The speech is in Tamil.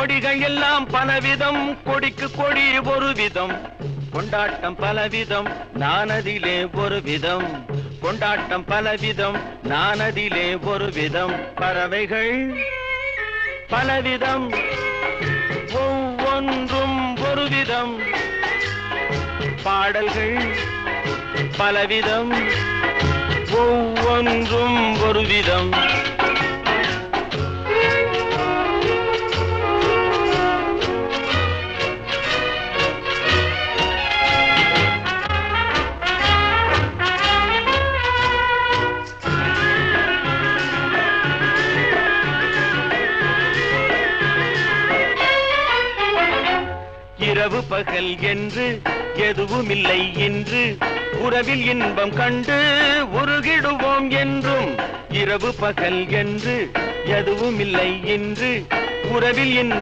கொடிகள் எல்லாம் பலவிதம், கொடிக்கு கொடி ஒரு விதம். கொண்டாட்டம் பலவிதம், நானதிலே ஒரு விதம். கொண்டாட்டம் பலவிதம், நானதிலே ஒரு விதம். பறவைகள் பலவிதம், ஒவ்வொன்றும் ஒரு விதம். பாடல்கள் பலவிதம், ஒவ்வொன்றும் ஒரு விதம். இரவு பகல் என்று எதுவுமில்லை என்று உறவில் இன்பம் கண்டு உருகிடுவோம் என்றும். இரவு பகல் என்று எதுவுமில்லை என்று உறவில்